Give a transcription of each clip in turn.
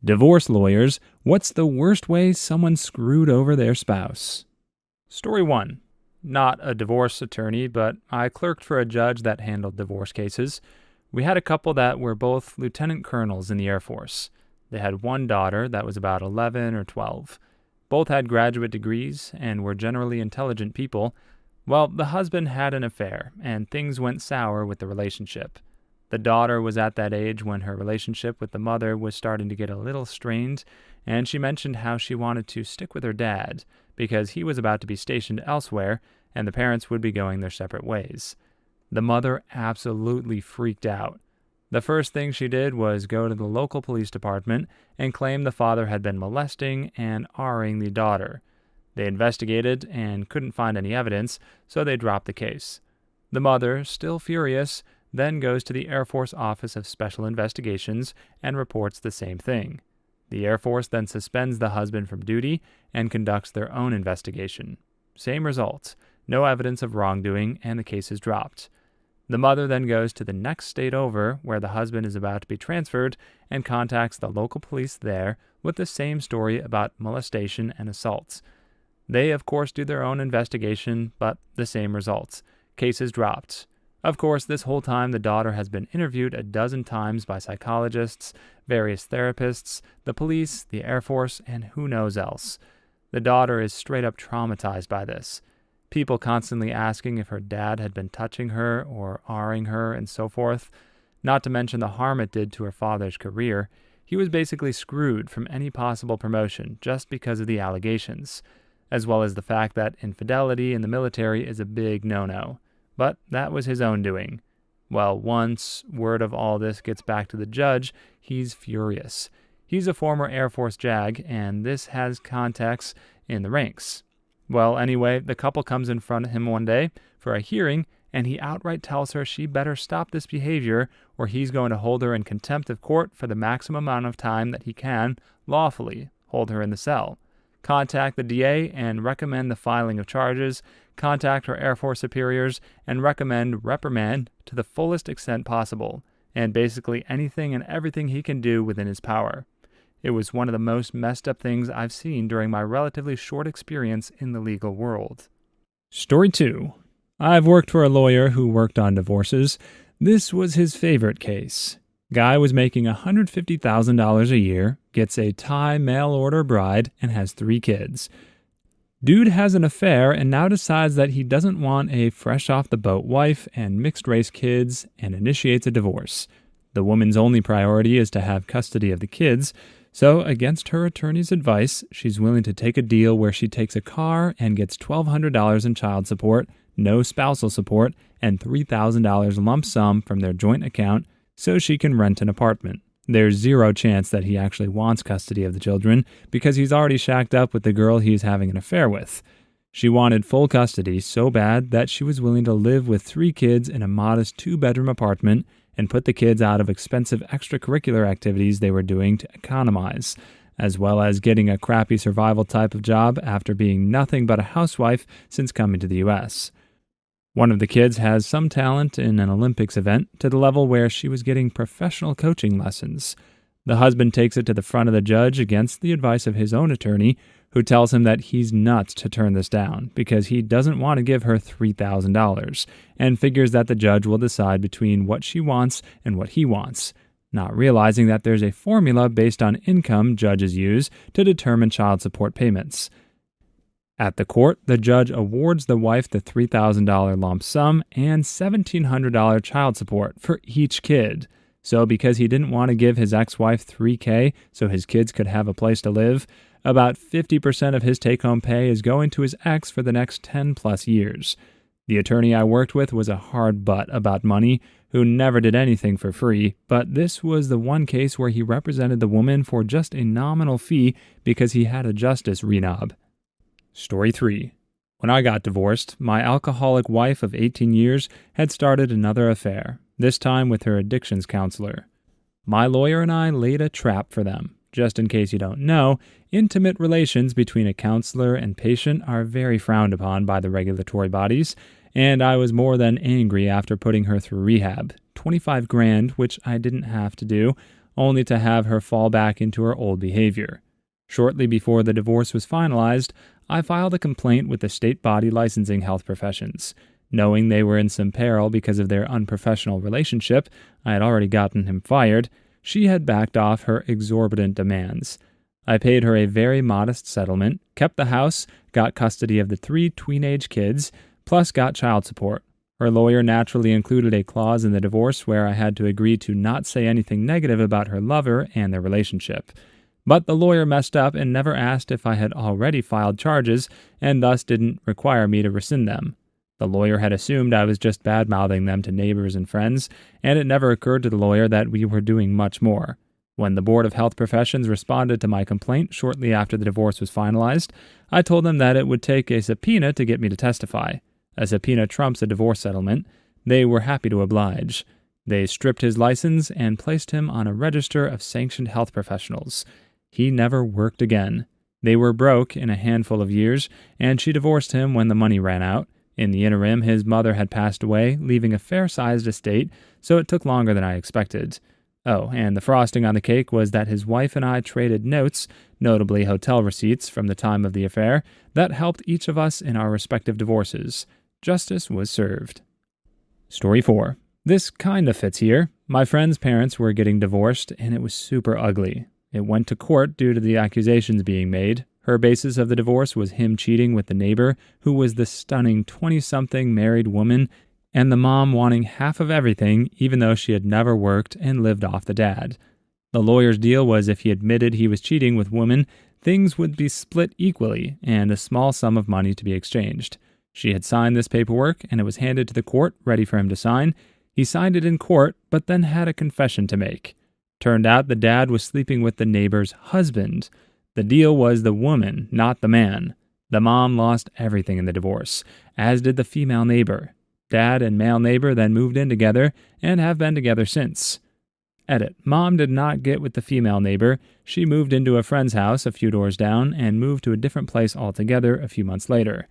Divorce lawyers, what's the worst way someone screwed over their spouse? Story 1. Not a divorce attorney, but I clerked for a judge that handled divorce cases. We had a couple that were both lieutenant colonels in the Air Force. They had one daughter that was about 11 or 12. Both had graduate degrees and were generally intelligent people. Well, the husband had an affair, and things went sour with the relationship. The daughter was at that age when her relationship with the mother was starting to get a little strained, and she mentioned how she wanted to stick with her dad because he was about to be stationed elsewhere and the parents would be going their separate ways. The mother absolutely freaked out. The first thing she did was go to the local police department and claim the father had been molesting and R-ing the daughter. They investigated and couldn't find any evidence, so they dropped the case. The mother, still furious, then goes to the Air Force Office of Special Investigations and reports the same thing. The Air Force then suspends the husband from duty and conducts their own investigation. Same results, no evidence of wrongdoing, and the case is dropped. The mother then goes to the next state over, where the husband is about to be transferred, and contacts the local police there with the same story about molestation and assaults. They, of course, do their own investigation, but the same results. Case is dropped. Of course, this whole time the daughter has been interviewed a dozen times by psychologists, various therapists, the police, the Air Force, and who knows else. The daughter is straight up traumatized by this. People constantly asking if her dad had been touching her or R-ing her and so forth. Not to mention the harm it did to her father's career. He was basically screwed from any possible promotion just because of the allegations, as well as the fact that infidelity in the military is a big no-no. But that was his own doing. Well, once word of all this gets back to the judge, he's furious. He's a former Air Force JAG, and this has context in the ranks. Well, anyway, the couple comes in front of him one day for a hearing, and he outright tells her she better stop this behavior or he's going to hold her in contempt of court for the maximum amount of time that he can lawfully hold her in the cell. Contact the DA and recommend the filing of charges, contact her Air Force superiors, and recommend reprimand to the fullest extent possible, and basically anything and everything he can do within his power. It was one of the most messed up things I've seen during my relatively short experience in the legal world. Story 2. I've worked for a lawyer who worked on divorces. This was his favorite case. Guy was making $150,000 a year, gets a Thai mail-order bride, and has 3 kids. Dude has an affair and now decides that he doesn't want a fresh-off-the-boat wife and mixed-race kids and initiates a divorce. The woman's only priority is to have custody of the kids, so against her attorney's advice, she's willing to take a deal where she takes a car and gets $1,200 in child support, no spousal support, and $3,000 lump sum from their joint account so she can rent an apartment. There's zero chance that he actually wants custody of the children because he's already shacked up with the girl he's having an affair with. She wanted full custody so bad that she was willing to live with 3 kids in a modest 2-bedroom apartment and put the kids out of expensive extracurricular activities they were doing to economize, as well as getting a crappy survival type of job after being nothing but a housewife since coming to the U.S. One of the kids has some talent in an Olympics event to the level where she was getting professional coaching lessons. The husband takes it to the front of the judge against the advice of his own attorney, who tells him that he's nuts to turn this down because he doesn't want to give her $3,000 and figures that the judge will decide between what she wants and what he wants, not realizing that there's a formula based on income judges use to determine child support payments. At the court, the judge awards the wife the $3,000 lump sum and $1,700 child support for each kid. So because he didn't want to give his ex-wife $3,000 so his kids could have a place to live, about 50% of his take-home pay is going to his ex for the next 10-plus years. The attorney I worked with was a hard butt about money who never did anything for free, but this was the one case where he represented the woman for just a nominal fee because he had a justice renob. Story 3. When I got divorced, my alcoholic wife of 18 years had started another affair, this time with her addictions counselor. My lawyer and I laid a trap for them. Just in case you don't know, intimate relations between a counselor and patient are very frowned upon by the regulatory bodies, and I was more than angry after putting her through rehab. $25,000, which I didn't have to do, only to have her fall back into her old behavior. Shortly before the divorce was finalized, I filed a complaint with the state body licensing health professions. Knowing they were in some peril because of their unprofessional relationship, I had already gotten him fired, she had backed off her exorbitant demands. I paid her a very modest settlement, kept the house, got custody of the 3 teenage kids, plus got child support. Her lawyer naturally included a clause in the divorce where I had to agree to not say anything negative about her lover and their relationship. But the lawyer messed up and never asked if I had already filed charges and thus didn't require me to rescind them. The lawyer had assumed I was just bad-mouthing them to neighbors and friends, and it never occurred to the lawyer that we were doing much more. When the Board of Health Professions responded to my complaint shortly after the divorce was finalized, I told them that it would take a subpoena to get me to testify. A subpoena trumps a divorce settlement. They were happy to oblige. They stripped his license and placed him on a register of sanctioned health professionals. He never worked again. They were broke in a handful of years, and she divorced him when the money ran out. In the interim, his mother had passed away, leaving a fair-sized estate, so it took longer than I expected. Oh, and the frosting on the cake was that his wife and I traded notes, notably hotel receipts from the time of the affair, that helped each of us in our respective divorces. Justice was served. Story 4. This kinda fits here. My friend's parents were getting divorced, and it was super ugly. It went to court due to the accusations being made. Her basis of the divorce was him cheating with the neighbor, who was the stunning 20-something married woman, and the mom wanting half of everything, even though she had never worked and lived off the dad. The lawyer's deal was if he admitted he was cheating with women, things would be split equally, and a small sum of money to be exchanged. She had signed this paperwork, and it was handed to the court, ready for him to sign. He signed it in court, but then had a confession to make. Turned out the dad was sleeping with the neighbor's husband. The deal was the woman, not the man. The mom lost everything in the divorce, as did the female neighbor. Dad and male neighbor then moved in together and have been together since. Edit. Mom did not get with the female neighbor. She moved into a friend's house a few doors down and moved to a different place altogether a few months later.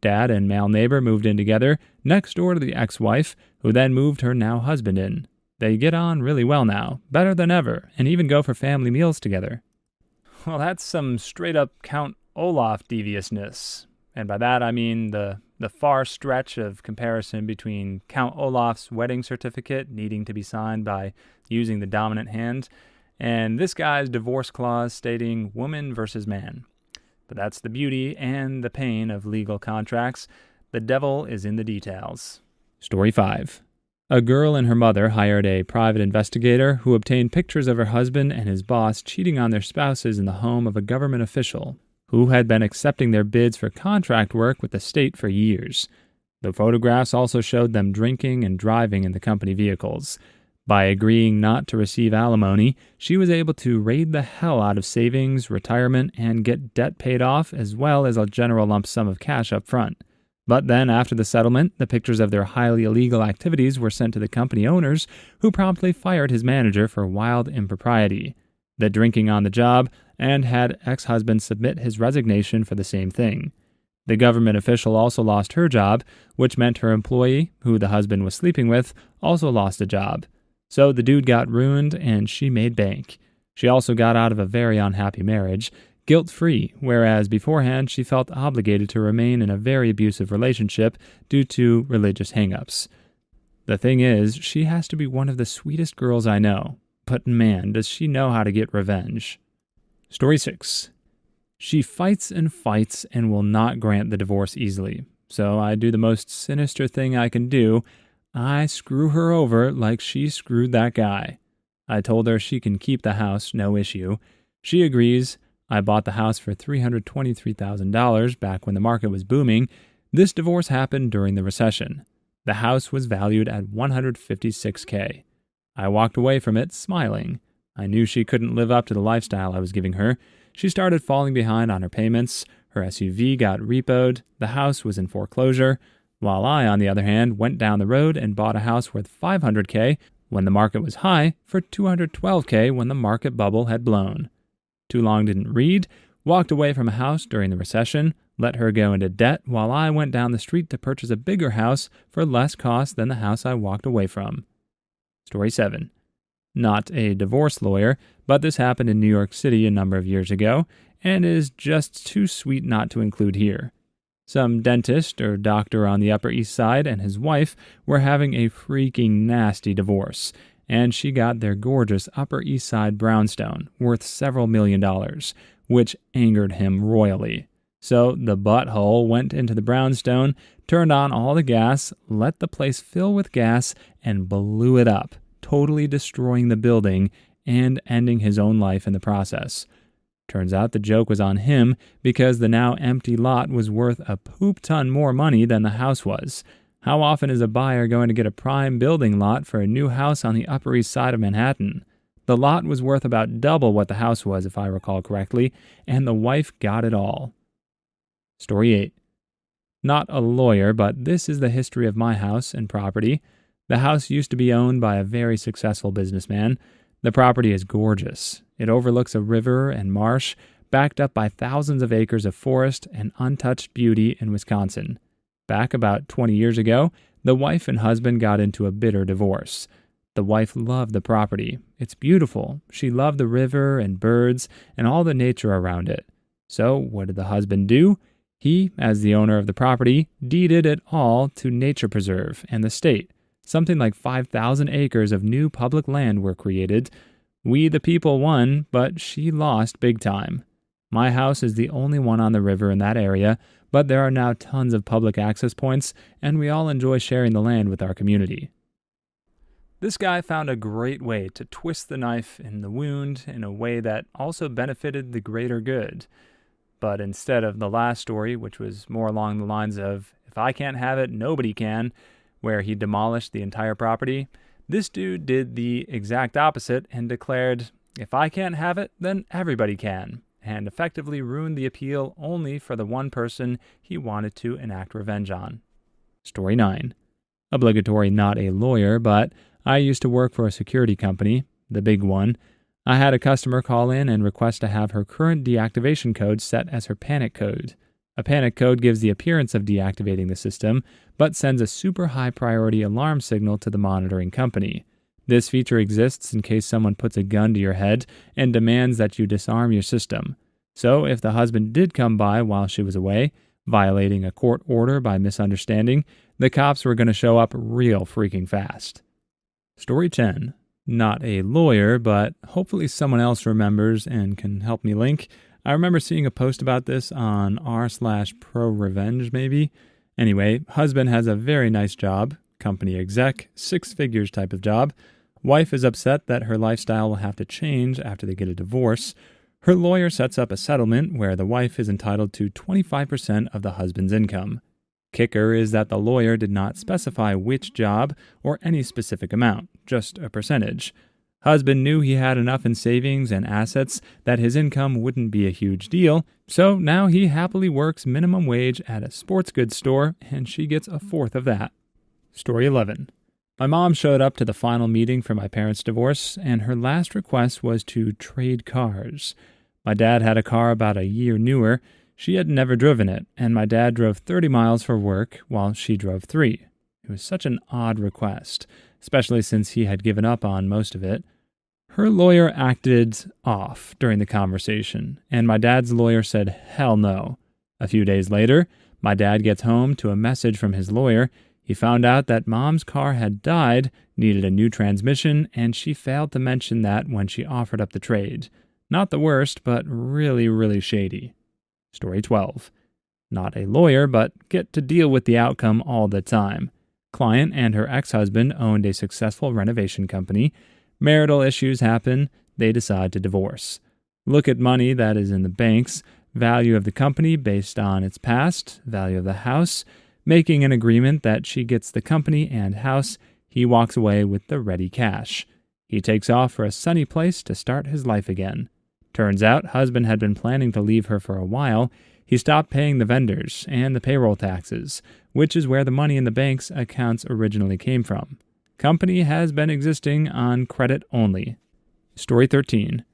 Dad and male neighbor moved in together next door to the ex-wife, who then moved her now husband in. They get on really well now, better than ever, and even go for family meals together. Well, that's some straight-up Count Olaf deviousness. And by that I mean the far stretch of comparison between Count Olaf's wedding certificate needing to be signed by using the dominant hand, and this guy's divorce clause stating woman versus man. But that's the beauty and the pain of legal contracts. The devil is in the details. Story 5. A girl and her mother hired a private investigator who obtained pictures of her husband and his boss cheating on their spouses in the home of a government official who had been accepting their bids for contract work with the state for years. The photographs also showed them drinking and driving in the company vehicles. By agreeing not to receive alimony, she was able to raid the hell out of savings, retirement, and get debt paid off, as well as a general lump sum of cash up front. But then, after the settlement, the pictures of their highly illegal activities were sent to the company owners, who promptly fired his manager for wild impropriety, the drinking on the job, and had ex-husband submit his resignation for the same thing. The government official also lost her job, which meant her employee, who the husband was sleeping with, also lost a job. So the dude got ruined, and she made bank. She also got out of a very unhappy marriage, guilt-free, whereas beforehand she felt obligated to remain in a very abusive relationship due to religious hang-ups. The thing is, she has to be one of the sweetest girls I know, but man, does she know how to get revenge. Story 6. She fights and will not grant the divorce easily, so I do the most sinister thing I can do. I screw her over like she screwed that guy. I told her she can keep the house, no issue. She agrees. I bought the house for $323,000 back when the market was booming. This divorce happened during the recession. The house was valued at $156K. I walked away from it smiling. I knew she couldn't live up to the lifestyle I was giving her. She started falling behind on her payments. Her SUV got repoed. The house was in foreclosure. While I, on the other hand, went down the road and bought a house worth $500K when the market was high for $212K when the market bubble had blown. Too long didn't read, walked away from a house during the recession, let her go into debt while I went down the street to purchase a bigger house for less cost than the house I walked away from. Story 7. Not a divorce lawyer, but this happened in New York City a number of years ago and is just too sweet not to include here. Some dentist or doctor on the Upper East Side and his wife were having a freaking nasty divorce, and she got their gorgeous Upper East Side brownstone worth several $1,000,000, which angered him royally. So the butthole went into the brownstone, turned on all the gas, let the place fill with gas, and blew it up, totally destroying the building and ending his own life in the process. Turns out the joke was on him because the now empty lot was worth a poop ton more money than the house was. How often is a buyer going to get a prime building lot for a new house on the Upper East Side of Manhattan? The lot was worth about double what the house was, if I recall correctly, and the wife got it all. Story 8. Not a lawyer, but this is the history of my house and property. The house used to be owned by a very successful businessman. The property is gorgeous. It overlooks a river and marsh, backed up by thousands of acres of forest and untouched beauty in Wisconsin. Back about 20 years ago, the wife and husband got into a bitter divorce. The wife loved the property. It's beautiful. She loved the river and birds and all the nature around it. So what did the husband do? He, as the owner of the property, deeded it all to Nature Preserve and the state. Something like 5,000 acres of new public land were created. We the people won, but she lost big time. My house is the only one on the river in that area, but there are now tons of public access points, and we all enjoy sharing the land with our community. This guy found a great way to twist the knife in the wound in a way that also benefited the greater good. But instead of the last story, which was more along the lines of, if I can't have it, nobody can, where he demolished the entire property, this dude did the exact opposite and declared, if I can't have it, then everybody can, and effectively ruined the appeal only for the one person he wanted to enact revenge on. Story 9. Obligatory not a lawyer, but I used to work for a security company, the big one. I had a customer call in and request to have her current deactivation code set as her panic code. A panic code gives the appearance of deactivating the system, but sends a super high priority alarm signal to the monitoring company. This feature exists in case someone puts a gun to your head and demands that you disarm your system. So if the husband did come by while she was away, violating a court order by misunderstanding, the cops were going to show up real freaking fast. Story 10. Not a lawyer, but hopefully someone else remembers and can help me link. I remember seeing a post about this on r/pro-revenge maybe. Anyway, husband has a very nice job, company exec, 6 figures type of job. Wife is upset that her lifestyle will have to change after they get a divorce. Her lawyer sets up a settlement where the wife is entitled to 25% of the husband's income. Kicker is that the lawyer did not specify which job or any specific amount, just a percentage. Husband knew he had enough in savings and assets that his income wouldn't be a huge deal, so now he happily works minimum wage at a sports goods store, and she gets a fourth of that. Story 11. My mom showed up to the final meeting for my parents' divorce, and her last request was to trade cars. My dad had a car about a year newer. She had never driven it, and my dad drove 30 miles for work while she drove 3. It was such an odd request, especially since he had given up on most of it. Her lawyer acted off during the conversation, and my dad's lawyer said, hell no. A few days later, my dad gets home to a message from his lawyer. He found out that mom's car had died, needed a new transmission, and she failed to mention that when she offered up the trade. Not the worst, but really, really shady. Story 12. Not a lawyer, but get to deal with the outcome all the time. Client and her ex-husband owned a successful renovation company. Marital issues happen. They decide to divorce. Look at money that is in the banks, value of the company based on its past, value of the house, making an agreement that she gets the company and house. He walks away with the ready cash. He takes off for a sunny place to start his life again. Turns out husband had been planning to leave her for a while. He stopped paying the vendors and the payroll taxes, which is where the money in the bank's accounts originally came from. Company has been existing on credit only. Story 13.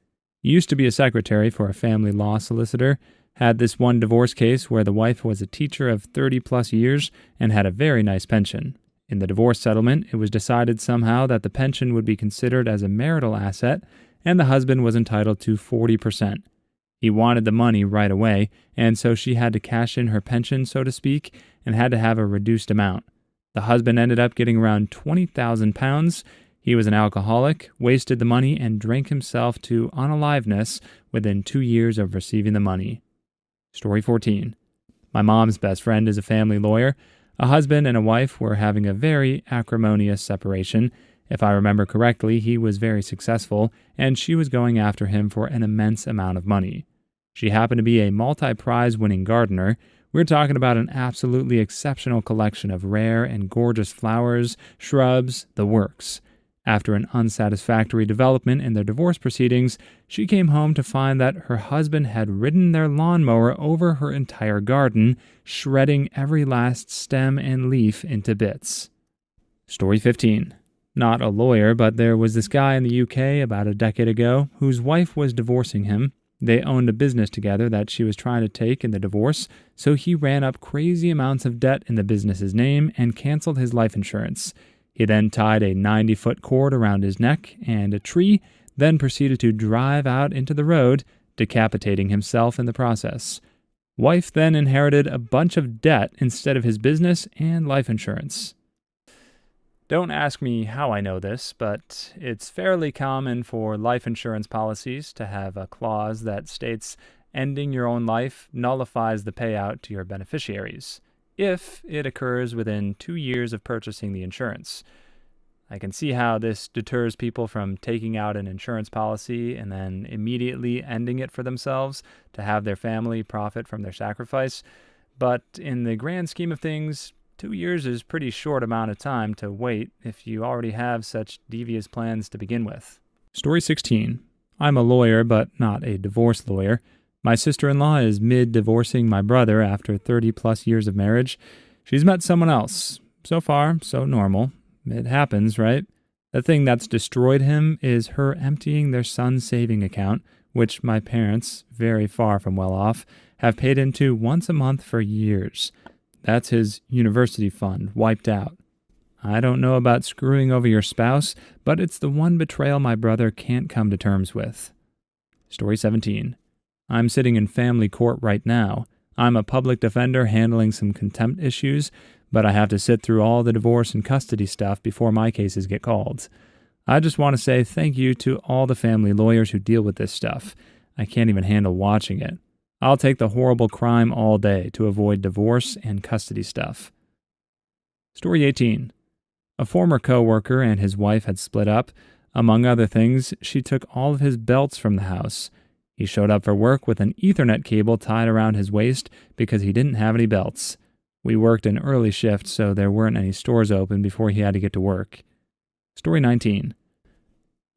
Used to be a secretary for a family law solicitor. Had this one divorce case where the wife was a teacher of 30 plus years and had a very nice pension. In the divorce settlement, it was decided somehow that the pension would be considered as a marital asset, and the husband was entitled to 40%. He wanted the money right away, and so she had to cash in her pension, so to speak, and had to have a reduced amount. The husband ended up getting around £20,000. He was an alcoholic, wasted the money, and drank himself to unaliveness within 2 years of receiving the money. Story 14. My mom's best friend is a family lawyer. A husband and a wife were having a very acrimonious separation. If I remember correctly, he was very successful, and she was going after him for an immense amount of money. She happened to be a multi-prize winning gardener. We're talking about an absolutely exceptional collection of rare and gorgeous flowers, shrubs, the works. After an unsatisfactory development in their divorce proceedings, she came home to find that her husband had ridden their lawnmower over her entire garden, shredding every last stem and leaf into bits. Story 15. Not a lawyer, but there was this guy in the UK about a decade ago whose wife was divorcing him. They owned a business together that she was trying to take in the divorce, so he ran up crazy amounts of debt in the business's name and canceled his life insurance. He then tied a 90-foot cord around his neck and a tree, then proceeded to drive out into the road, decapitating himself in the process. Wife then inherited a bunch of debt instead of his business and life insurance. Don't ask me how I know this, but it's fairly common for life insurance policies to have a clause that states ending your own life nullifies the payout to your beneficiaries, if it occurs within 2 years of purchasing the insurance. I can see how this deters people from taking out an insurance policy and then immediately ending it for themselves to have their family profit from their sacrifice, but in the grand scheme of things, 2 years is a pretty short amount of time to wait if you already have such devious plans to begin with. Story 16. I'm a lawyer, but not a divorce lawyer. My sister-in-law is mid-divorcing my brother after 30-plus years of marriage. She's met someone else. So far, so normal. It happens, right? The thing that's destroyed him is her emptying their son's saving account, which my parents, very far from well off, have paid into once a month for years. That's his university fund, wiped out. I don't know about screwing over your spouse, but it's the one betrayal my brother can't come to terms with. Story 17. I'm sitting in family court right now. I'm a public defender handling some contempt issues, but I have to sit through all the divorce and custody stuff before my cases get called. I just want to say thank you to all the family lawyers who deal with this stuff. I can't even handle watching it. I'll take the horrible crime all day to avoid divorce and custody stuff. Story 18. A former co-worker and his wife had split up. Among other things, she took all of his belts from the house. He showed up for work with an Ethernet cable tied around his waist because he didn't have any belts. We worked an early shift, so there weren't any stores open before he had to get to work. Story 19.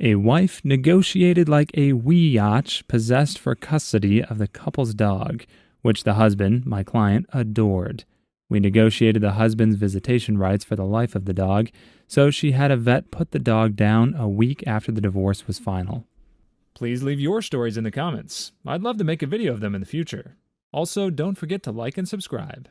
A wife negotiated like a wee-yach possessed for custody of the couple's dog, which the husband, my client, adored. We negotiated the husband's visitation rights for the life of the dog, so she had a vet put the dog down a week after the divorce was final. Please leave your stories in the comments. I'd love to make a video of them in the future. Also, don't forget to like and subscribe.